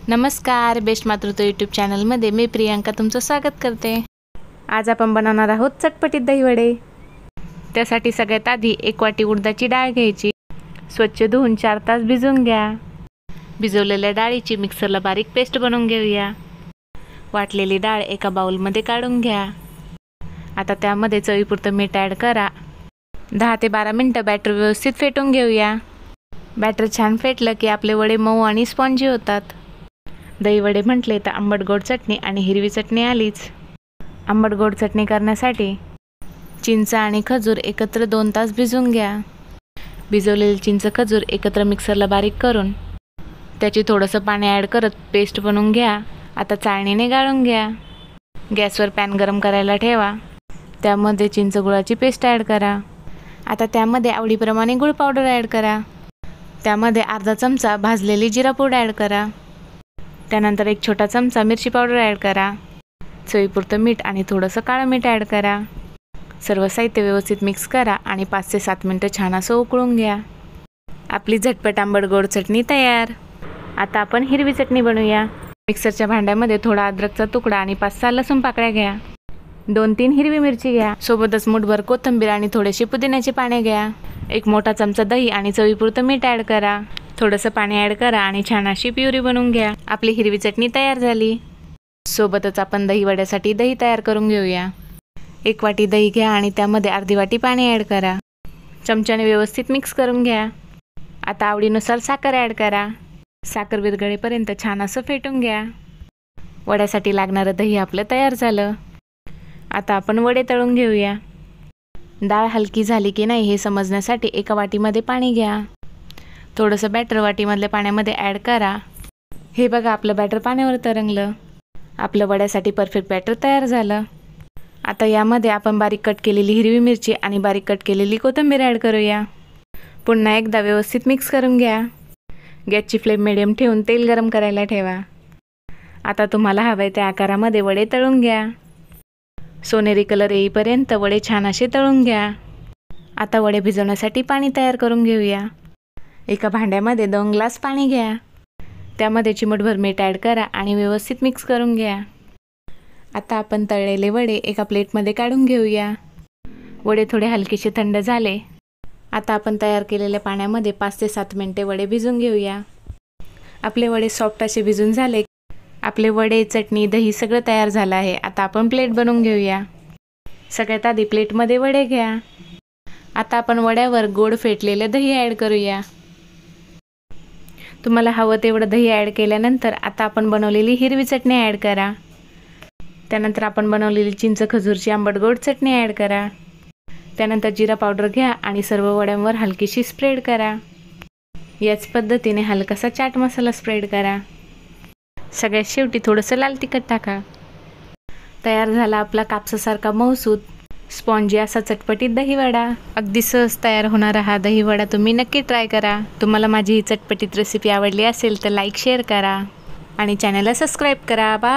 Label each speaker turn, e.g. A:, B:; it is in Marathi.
A: नमस्कार, बेस्ट मातृत्व यूट्यूब चॅनलमध्ये मी प्रियांका तुमचं स्वागत करते। आज आपण बनवणार आहोत चटपटीत दहीवडे। त्यासाठी सगळ्यात आधी एक वाटी उडदाची डाळ घ्यायची, स्वच्छ धुवून 4 तास भिजवून घ्या। भिजवलेल्या डाळीची मिक्सरला बारीक पेस्ट बनवून घेऊया। वाटलेली डाळ एका बाउलमध्ये काढून घ्या। आता त्यामध्ये चवीपुरतं मीठ ॲड करा। 10 ते 12 मिनिटं बॅटर व्यवस्थित फेटून घेऊया। बॅटर छान फेटलं की आपले वडे मऊ आणि स्पॉन्जी होतात। दहीवडे म्हटले तर आंबट गोड चटणी आणि हिरवी चटणी आलीच। आंबट गोड चटणी करण्यासाठी चिंच आणि खजूर एकत्र 2 तास भिजवून घ्या। भिजवलेले चिंच खजूर एकत्र मिक्सरला बारीक करून त्याची थोडंसं पाणी ॲड करत पेस्ट बनवून घ्या। आता चाळणीने गाळून घ्या। गॅसवर पॅन गरम करायला ठेवा। त्यामध्ये चिंच गुळाची पेस्ट ॲड करा। आता त्यामध्ये आवडीप्रमाणे गुळ पावडर ॲड करा। त्यामध्ये अर्धा चमचा भाजलेली जिरा पूड ॲड करा। त्यानंतर 1 छोटा चमचा मिरची पावडर ॲड करा। चवीपुरतं मीठ आणि थोडंसं काळं मीठ ॲड करा। सर्व साहित्य व्यवस्थित मिक्स करा आणि 5 ते 7 मिनिटं छान असं उकळून घ्या। आपली झटपट आंबट गोड चटणी तयार। आता आपण हिरवी चटणी बनवूया। मिक्सरच्या भांड्यामध्ये थोडा अद्रकचा तुकडा आणि 5-6 लसूण पाकळ्या घ्या। 2-3 हिरवी मिरची घ्या। सोबतच मुठभर कोथिंबीर आणि थोडेसे पुदिन्याचे पाने घ्या। 1 मोठा चमचा दही आणि चवीपुरतं मीठ ॲड करा। थोडंसं पाणी ॲड करा आणि छान अशी प्युरी बनवून घ्या। आपली हिरवी चटणी तयार झाली। सोबतच आपण दहीवड्यासाठी दही तयार करून घेऊया। 1 वाटी दही घ्या आणि त्यामध्ये अर्धी वाटी पाणी ॲड करा। चमच्याने व्यवस्थित मिक्स करून घ्या। आता आवडीनुसार साखर ॲड करा। साखर विरघळेपर्यंत छान असं फेटून घ्या। वड्यासाठी लागणारं दही आपलं तयार झालं। आता आपण वडे तळून घेऊया। डाळ हलकी झाली की नाही हे समजण्यासाठी एका वाटीमध्ये पाणी घ्या। थोडंसं बॅटर वाटीमधल्या पाण्यामध्ये ॲड करा। हे बघा, आपलं बॅटर पाण्यावर तरंगलं। आपलं वड्यासाठी परफेक्ट बॅटर तयार झालं। आता यामध्ये आपण बारीक कट केलेली हिरवी मिरची आणि बारीक कट केलेली कोथिंबीर ॲड करूया। पुन्हा एकदा व्यवस्थित मिक्स करून घ्या। गॅसची फ्लेम मिडियम ठेवून तेल गरम करायला ठेवा। आता तुम्हाला हवे त्या आकारामध्ये वडे तळून घ्या। सोनेरी कलर येईपर्यंत वडे छान असे तळून घ्या। आता वडे भिजवण्यासाठी पाणी तयार करून घेऊया। एका भांड्यामध्ये 2 ग्लास पाणी घ्या। त्यामध्ये चिमूटभर मीठ ॲड करा आणि व्यवस्थित मिक्स करून घ्या। आता आपण तळलेले वडे एका प्लेटमध्ये काढून घेऊया। वडे थोडे हलकेसे थंड झाले। आता आपण तयार केलेल्या पाण्यामध्ये 5 ते 7 मिनिटे वडे भिजून घेऊया। आपले वडे सॉफ्ट असे भिजून झाले। आपले वडे, चटणी, दही सगळं तयार झालं आहे। आता आपण प्लेट बनवून घेऊया। सगळ्यात आधी प्लेटमध्ये वडे घ्या। आता आपण वड्यावर गोड फेटलेलं दही ॲड करूया। तुम्हाला हवं तेवढं दही ॲड केल्यानंतर आता आपण बनवलेली हिरवी चटणी ॲड करा। त्यानंतर आपण बनवलेली चिंच खजूरची आंबट गोड चटणी ॲड करा। त्यानंतर जिरा पावडर घ्या आणि सर्व वड्यांवर हलकीशी स्प्रेड करा। याच पद्धतीने हलकासा चाट मसाला स्प्रेड करा। सगळ्यात शेवटी थोडंसं लाल तिखट टाका। तयार झाला आपला कापसासारखा मऊसूत स्पॉन्जी असा चटपटीत दहीवडा। अगदी सहज तयार होणारा हा दहीवडा तुम्ही नक्की ट्राय करा। तुम्हाला माझी ही चटपटीत रेसिपी आवडली असेल तर लाईक शेअर करा आणि चॅनलला सबस्क्राईब करा। बाय।